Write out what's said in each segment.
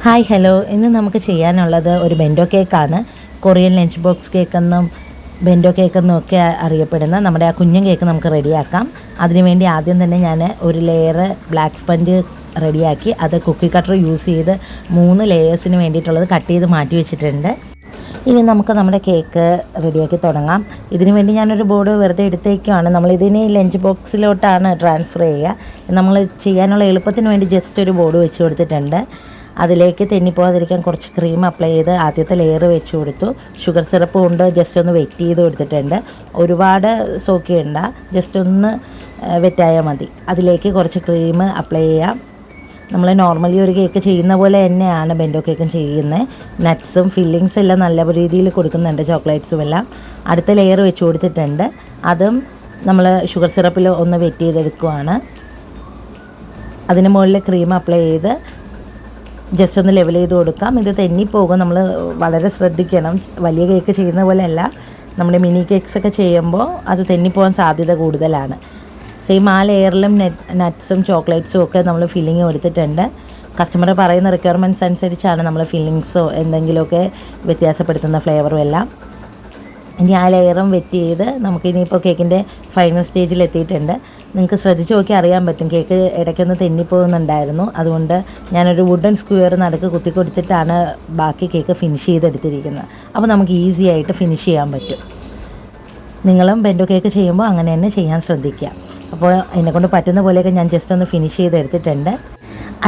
Hi hello, ഇന്ന് നമുക്ക് ചെയ്യാനുള്ളത് ഒരു ബെൻഡോ കേക്കാണ്. കൊറിയൻ ലഞ്ച് ബോക്സ് കേക്കെന്നും ബെൻഡോ കേക്കെന്നും ഒക്കെ അറിയപ്പെടുന്ന നമ്മുടെ ആ കുഞ്ഞൻ കേക്ക് നമുക്ക് റെഡിയാക്കാം. അതിനുവേണ്ടി ആദ്യം തന്നെ ഞാൻ ഒരു ലെയർ ബ്ലാക്ക് സ്പഞ്ച് റെഡിയാക്കി അത് കുക്കി കട്ടർ യൂസ് ചെയ്ത് 3 ലെയേഴ്സിന് വേണ്ടിയിട്ടുള്ളത് കട്ട് ചെയ്ത് മാറ്റി വെച്ചിട്ടുണ്ട്. ഇനി നമുക്ക് നമ്മുടെ കേക്ക് റെഡിയാക്കി തുടങ്ങാം. ഇതിനു വേണ്ടി ഞാനൊരു ബോർഡ് വെറുതെ എടുത്തേക്കാണ്. നമ്മളിതിനെ ലഞ്ച് ബോക്സിലോട്ടാണ് ട്രാൻസ്ഫർ ചെയ്യുക. നമ്മൾ ചെയ്യാനുള്ള എളുപ്പത്തിന് വേണ്ടി ജസ്റ്റ് ഒരു ബോർഡ് വെച്ച് കൊടുത്തിട്ടുണ്ട്. അതിലേക്ക് തെന്നിപ്പോകാതിരിക്കാൻ കുറച്ച് ക്രീം അപ്ലൈ ചെയ്ത് ആദ്യത്തെ ലെയർ വെച്ച് കൊടുത്തു. ഷുഗർ സിറപ്പ് കൊണ്ട് ജസ്റ്റ് ഒന്ന് വെറ്റ് ചെയ്ത് കൊടുത്തിട്ടുണ്ട്. ഒരുപാട് സോക്ക് ചെയ്യണ്ട, ജസ്റ്റ് ഒന്ന് വെറ്റായാൽ മതി. അതിലേക്ക് കുറച്ച് ക്രീം അപ്ലൈ ചെയ്യാം. നമ്മൾ നോർമലി ഒരു കേക്ക് ചെയ്യുന്ന പോലെ തന്നെയാണ് ബെൻഡോ കേക്കും ചെയ്യുന്നത്. നട്ട്സും ഫില്ലിങ്സും എല്ലാം നല്ല രീതിയിൽ കൊടുക്കുന്നുണ്ട്, ചോക്ലേറ്റ്സും എല്ലാം. അടുത്ത ലെയർ വെച്ച് കൊടുത്തിട്ടുണ്ട്. അതും നമ്മൾ ഷുഗർ സിറപ്പിൽ ഒന്ന് വെറ്റ് ചെയ്തെടുക്കുവാണ്. അതിന് മുകളിൽ ക്രീം അപ്ലൈ ചെയ്ത് ജസ്റ്റ് ഒന്ന് ലെവൽ ചെയ്ത് കൊടുക്കാം. ഇത് തെന്നിപ്പോകും, നമ്മൾ വളരെ ശ്രദ്ധിക്കണം. വലിയ കേക്ക് ചെയ്യുന്ന പോലെയല്ല, നമ്മുടെ മിനി കേക്ക്സൊക്കെ ചെയ്യുമ്പോൾ അത് തെന്നിപ്പോകാൻ സാധ്യത കൂടുതലാണ്. സെയിം ആ ലെയറിലും നട്ട്സും ചോക്ലേറ്റ്സും ഒക്കെ നമ്മൾ ഫില്ലിങ് കൊടുത്തിട്ടുണ്ട്. കസ്റ്റമർ പറയുന്ന റിക്വയർമെൻറ്റ്സ് അനുസരിച്ചാണ് നമ്മൾ ഫില്ലിങ്സോ എന്തെങ്കിലുമൊക്കെ വ്യത്യാസപ്പെടുത്തുന്ന ഫ്ലേവറും എല്ലാം. ഇനി ആ ലെയറും വെറ്റ് ചെയ്ത് നമുക്കിനിയിപ്പോൾ കേക്കിൻ്റെ ഫൈനൽ സ്റ്റേജിൽ എത്തിയിട്ടുണ്ട്. നിങ്ങൾക്ക് ശ്രദ്ധിച്ച് നോക്കി അറിയാൻ പറ്റും, കേക്ക് ഇടയ്ക്കൊന്ന് തെന്നിപ്പോകുന്നുണ്ടായിരുന്നു. അതുകൊണ്ട് ഞാനൊരു വുഡൻ സ്ക്വയർ നടുക്ക് കുത്തി കൊടുത്തിട്ടാണ് ബാക്കി കേക്ക് ഫിനിഷ് ചെയ്തെടുത്തിരിക്കുന്നത്. അപ്പോൾ നമുക്ക് ഈസി ആയിട്ട് ഫിനിഷ് ചെയ്യാൻ പറ്റും. നിങ്ങളും ബെൻഡോ കേക്ക് ചെയ്യുമ്പോൾ അങ്ങനെ തന്നെ ചെയ്യാൻ ശ്രദ്ധിക്കുക. അപ്പോൾ എന്നെക്കൊണ്ട് പറ്റുന്ന പോലെയൊക്കെ ഞാൻ ജസ്റ്റ് ഒന്ന് ഫിനിഷ് ചെയ്തെടുത്തിട്ടുണ്ട്.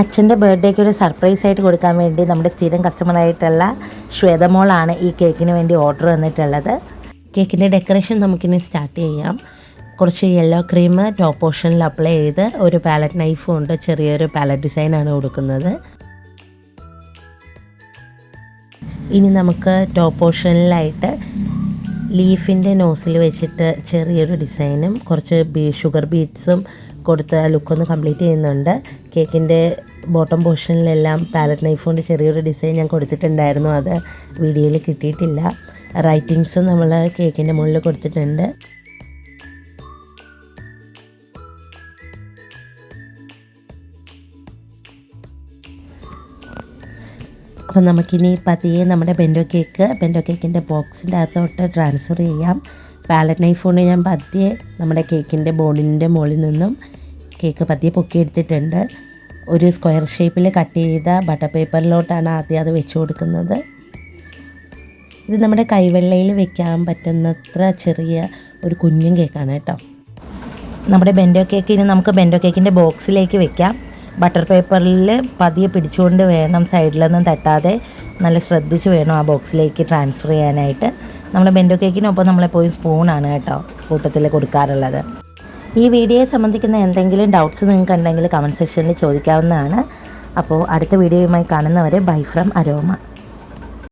അച്ഛൻ്റെ ബർത്ത്ഡേക്ക് ഒരു സർപ്രൈസ് ആയിട്ട് കൊടുക്കാൻ വേണ്ടി നമ്മുടെ സ്ഥിരം കസ്റ്റമറായിട്ടുള്ള ശ്വേതമോളാണ് ഈ കേക്കിന് വേണ്ടി ഓർഡർ തന്നിട്ടുള്ളത്. കേക്കിൻ്റെ ഡെക്കറേഷൻ നമുക്കിനി സ്റ്റാർട്ട് ചെയ്യാം. കുറച്ച് യെല്ലോ ക്രീം ടോപ്പ് പോർഷനിൽ അപ്ലൈ ചെയ്ത് ഒരു പാലറ്റ് നൈഫും കൊണ്ട് ചെറിയൊരു പാലറ്റ് ഡിസൈനാണ് കൊടുക്കുന്നത്. ഇനി നമുക്ക് ടോപ്പ് പോർഷനിലായിട്ട് ലീഫിൻ്റെ നോസിൽ വെച്ചിട്ട് ചെറിയൊരു ഡിസൈനും കുറച്ച് ഷുഗർ ബീഡ്സും കൊടുത്ത് ലുക്കൊന്ന് കംപ്ലീറ്റ് ചെയ്യുന്നുണ്ട്. കേക്കിൻ്റെ ബോട്ടം പോർഷനിലെല്ലാം പാലറ്റ് നൈഫ് കൊണ്ട് ചെറിയൊരു ഡിസൈൻ ഞാൻ കൊടുത്തിട്ടുണ്ടായിരുന്നു, അത് വീഡിയോയിൽ കിട്ടിയിട്ടില്ല. റൈറ്റിങ്സും നമ്മൾ കേക്കിൻ്റെ മുകളിൽ കൊടുത്തിട്ടുണ്ട്. അപ്പോൾ നമുക്കിനി പതിയെ നമ്മുടെ ബെൻഡോ കേക്കിൻ്റെ ബോക്സിൻ്റെ അകത്തോട്ട് ട്രാൻസ്ഫർ ചെയ്യാം. പാലറ്റ് നൈഫ് കൊണ്ട് ഞാൻ പതിയെ നമ്മുടെ കേക്കിൻ്റെ ബോർഡിൻ്റെ മുകളിൽ നിന്നും കേക്ക് പതിയെ പൊക്കിയെടുത്തിട്ടുണ്ട്. ഒരു സ്ക്വയർ ഷേപ്പിൽ കട്ട് ചെയ്ത ബട്ടർ പേപ്പറിലോട്ടാണ് ആദ്യം അത് വെച്ച് കൊടുക്കുന്നത്. ഇത് നമ്മുടെ കൈവെള്ളയിൽ വെക്കാൻ പറ്റുന്നത്ര ചെറിയ ഒരു കുഞ്ഞൻ കേക്കാണ് കേട്ടോ. നമ്മുടെ ബെൻഡോ കേക്കിന് നമുക്ക് ബെൻഡോ കേക്കിൻ്റെ ബോക്സിലേക്ക് വെക്കാം. ബട്ടർ പേപ്പറിൽ പതിയെ പിടിച്ചുകൊണ്ട് വേണം, സൈഡിലൊന്നും തട്ടാതെ നല്ല ശ്രദ്ധിച്ച് വേണം ആ ബോക്സിലേക്ക് ട്രാൻസ്ഫർ ചെയ്യാനായിട്ട്. നമ്മുടെ ബെൻഡോ കേക്കിനൊപ്പം നമ്മളെപ്പോഴും സ്പൂണാണ് കേട്ടോ കൂട്ടത്തിൽ കൊടുക്കാറുള്ളത്. ഈ വീഡിയോയെ സംബന്ധിക്കുന്ന എന്തെങ്കിലും ഡൗട്ട്സ് നിങ്ങൾക്ക് ഉണ്ടെങ്കിൽ കമൻറ്റ് സെക്ഷനിൽ ചോദിക്കാവുന്നതാണ്. അപ്പോൾ അടുത്ത വീഡിയോയുമായി കാണുന്നവരെ ബൈ ഫ്രം അരോമ.